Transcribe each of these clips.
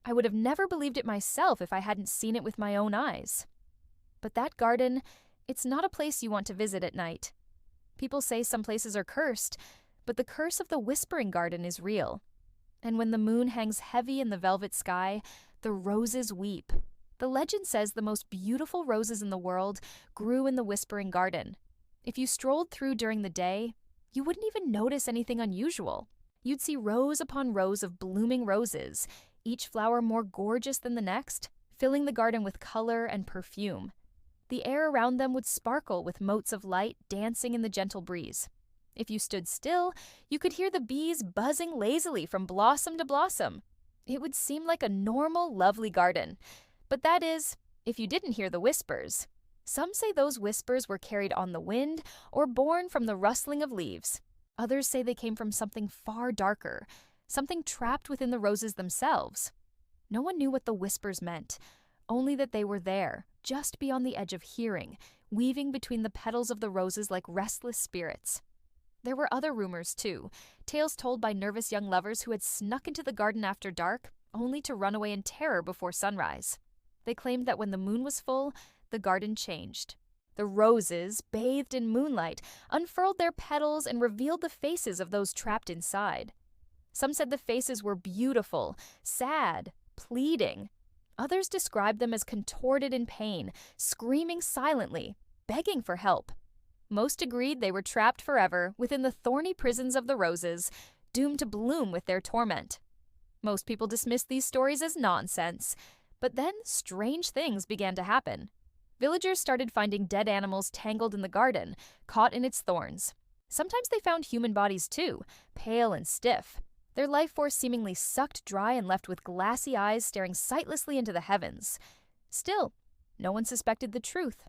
I would have never believed it myself if I hadn't seen it with my own eyes. But that garden, it's not a place you want to visit at night. People say some places are cursed, but the curse of the Whispering Garden is real. And when the moon hangs heavy in the velvet sky, the roses weep. The legend says the most beautiful roses in the world grew in the Whispering Garden. If you strolled through during the day, you wouldn't even notice anything unusual. You'd see rows upon rows of blooming roses, each flower more gorgeous than the next, filling the garden with color and perfume. The air around them would sparkle with motes of light dancing in the gentle breeze. If you stood still, you could hear the bees buzzing lazily from blossom to blossom. It would seem like a normal, lovely garden. But that is, if you didn't hear the whispers. Some say those whispers were carried on the wind or born from the rustling of leaves. Others say they came from something far darker, something trapped within the roses themselves. No one knew what the whispers meant, only that they were there, just beyond the edge of hearing, weaving between the petals of the roses like restless spirits. There were other rumors, too, tales told by nervous young lovers who had snuck into the garden after dark, only to run away in terror before sunrise. They claimed that when the moon was full, the garden changed. The roses, bathed in moonlight, unfurled their petals and revealed the faces of those trapped inside. Some said the faces were beautiful, sad, pleading. Others described them as contorted in pain, screaming silently, begging for help. Most agreed they were trapped forever within the thorny prisons of the roses, doomed to bloom with their torment. Most people dismissed these stories as nonsense, but then strange things began to happen. Villagers started finding dead animals tangled in the garden, caught in its thorns. Sometimes they found human bodies too, pale and stiff, their life force seemingly sucked dry and left with glassy eyes staring sightlessly into the heavens. Still, no one suspected the truth.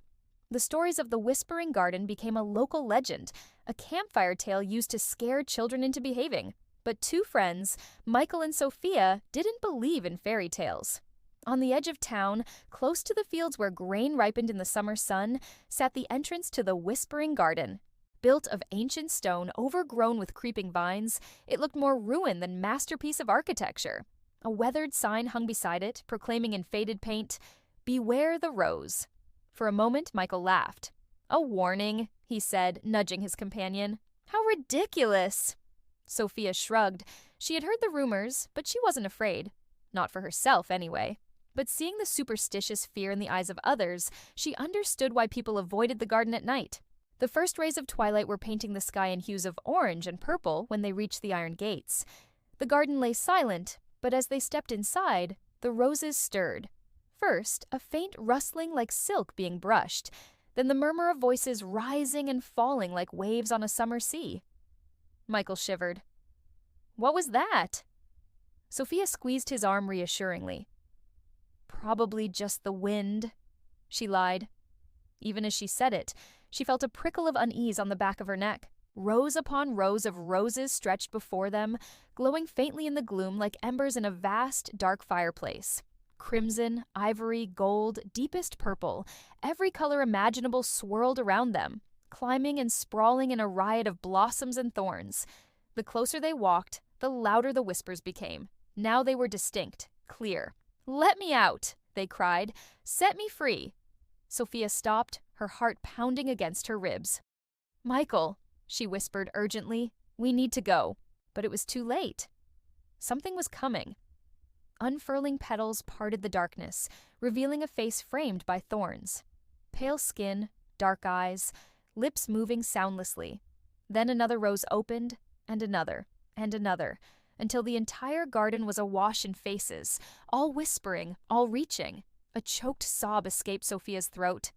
The stories of the Whispering Garden became a local legend, a campfire tale used to scare children into behaving. But two friends, Michael and Sophia, didn't believe in fairy tales. On the edge of town, close to the fields where grain ripened in the summer sun, sat the entrance to the Whispering Garden. Built of ancient stone overgrown with creeping vines, it looked more ruin than masterpiece of architecture. A weathered sign hung beside it, proclaiming in faded paint, "Beware the Rose." For a moment, Michael laughed. "A warning," he said, nudging his companion. "How ridiculous!" Sophia shrugged. She had heard the rumors, but she wasn't afraid. Not for herself, anyway. But seeing the superstitious fear in the eyes of others, she understood why people avoided the garden at night. The first rays of twilight were painting the sky in hues of orange and purple when they reached the iron gates. The garden lay silent, but as they stepped inside, the roses stirred. First, a faint rustling like silk being brushed, then the murmur of voices rising and falling like waves on a summer sea. Michael shivered. "What was that?" Sophia squeezed his arm reassuringly. "Probably just the wind," she lied. Even as she said it, she felt a prickle of unease on the back of her neck. Rows upon rows of roses stretched before them, glowing faintly in the gloom like embers in a vast, dark fireplace. Crimson, ivory, gold, deepest purple, every color imaginable swirled around them, climbing and sprawling in a riot of blossoms and thorns. The closer they walked, the louder the whispers became. Now they were distinct, clear. "Let me out!" they cried. "Set me free!" Sophia stopped, her heart pounding against her ribs. "Michael," she whispered urgently, "we need to go." But it was too late. Something was coming. Unfurling petals parted the darkness, revealing a face framed by thorns. Pale skin, dark eyes, lips moving soundlessly. Then another rose opened, and another, until the entire garden was awash in faces, all whispering, all reaching. A choked sob escaped Sophia's throat.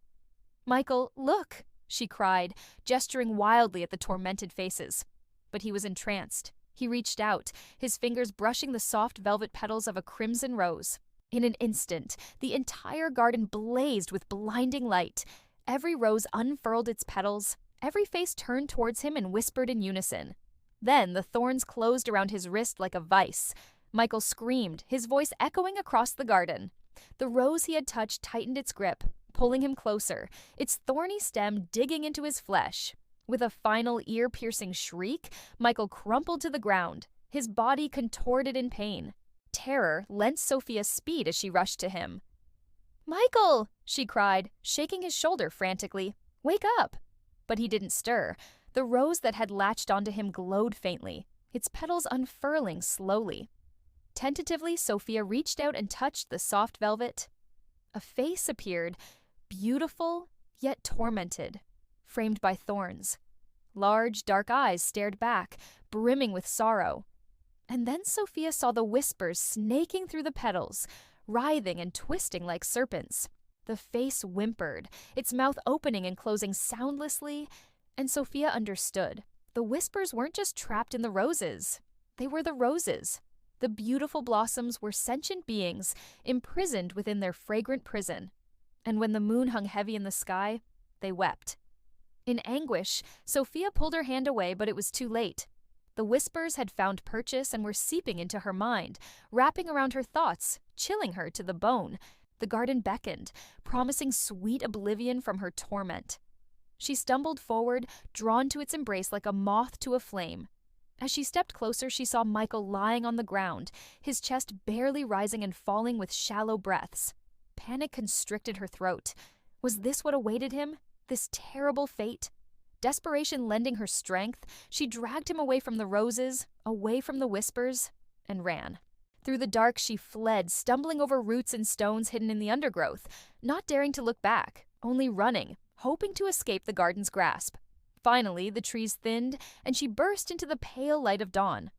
"Michael, look!" she cried, gesturing wildly at the tormented faces. But he was entranced. He reached out, his fingers brushing the soft velvet petals of a crimson rose. In an instant, the entire garden blazed with blinding light. Every rose unfurled its petals. Every face turned towards him and whispered in unison. Then the thorns closed around his wrist like a vice. Michael screamed, his voice echoing across the garden. The rose he had touched tightened its grip, pulling him closer, its thorny stem digging into his flesh. With a final ear-piercing shriek, Michael crumpled to the ground, his body contorted in pain. terror lent Sophia speed as she rushed to him. "Michael!" she cried, shaking his shoulder frantically. "Wake up!" But he didn't stir. The rose that had latched onto him glowed faintly, its petals unfurling slowly. Tentatively, Sophia reached out and touched the soft velvet. A face appeared, beautiful yet tormented, framed by thorns. Large, dark eyes stared back, brimming with sorrow. And then Sophia saw the whispers snaking through the petals, writhing and twisting like serpents. The face whimpered, its mouth opening and closing soundlessly, and Sophia understood. The whispers weren't just trapped in the roses. They were the roses. The beautiful blossoms were sentient beings, imprisoned within their fragrant prison. And when the moon hung heavy in the sky, they wept. In anguish, Sophia pulled her hand away, but it was too late. The whispers had found purchase and were seeping into her mind, wrapping around her thoughts, chilling her to the bone. The garden beckoned, promising sweet oblivion from her torment. She stumbled forward, drawn to its embrace like a moth to a flame. As she stepped closer, she saw Michael lying on the ground, his chest barely rising and falling with shallow breaths. Panic constricted her throat. Was this what awaited him? This terrible fate? Desperation lending her strength, she dragged him away from the roses, away from the whispers, and ran. Through the dark, she fled, stumbling over roots and stones hidden in the undergrowth, not daring to look back, only running, hoping to escape the garden's grasp. Finally, the trees thinned, and she burst into the pale light of dawn.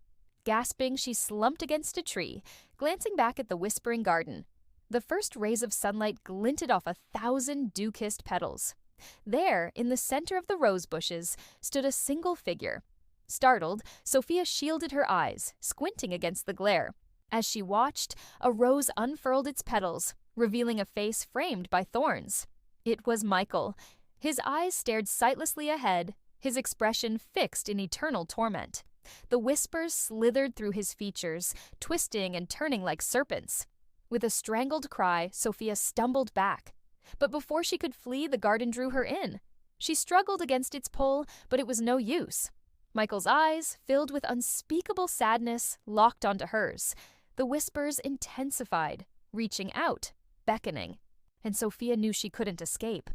Gasping, she slumped against a tree, glancing back at the whispering garden. The first rays of sunlight glinted off 1,000 dew-kissed petals. There, in the center of the rose bushes, stood a single figure. Startled, Sophia shielded her eyes, squinting against the glare. As she watched, a rose unfurled its petals, revealing a face framed by thorns. It was Michael. His eyes stared sightlessly ahead, his expression fixed in eternal torment. The whispers slithered through his features, twisting and turning like serpents. With a strangled cry, Sophia stumbled back. But before she could flee, the garden drew her in. She struggled against its pull, but it was no use. Michael's eyes, filled with unspeakable sadness, locked onto hers. The whispers intensified, reaching out, beckoning. And Sophia knew she couldn't escape.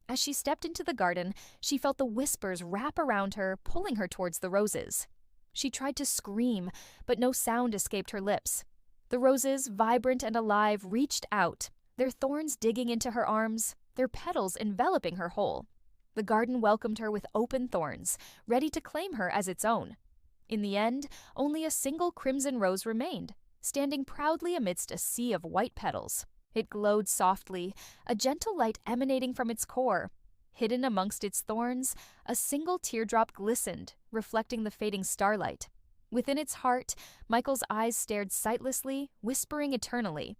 As she stepped into the garden, she felt the whispers wrap around her, pulling her towards the roses. She tried to scream, but no sound escaped her lips. The roses, vibrant and alive, reached out, their thorns digging into her arms, their petals enveloping her whole. The garden welcomed her with open thorns, ready to claim her as its own. In the end, only a single crimson rose remained, standing proudly amidst a sea of white petals. It glowed softly, a gentle light emanating from its core. Hidden amongst its thorns, a single teardrop glistened, reflecting the fading starlight. Within its heart, Michael's eyes stared sightlessly, whispering eternally.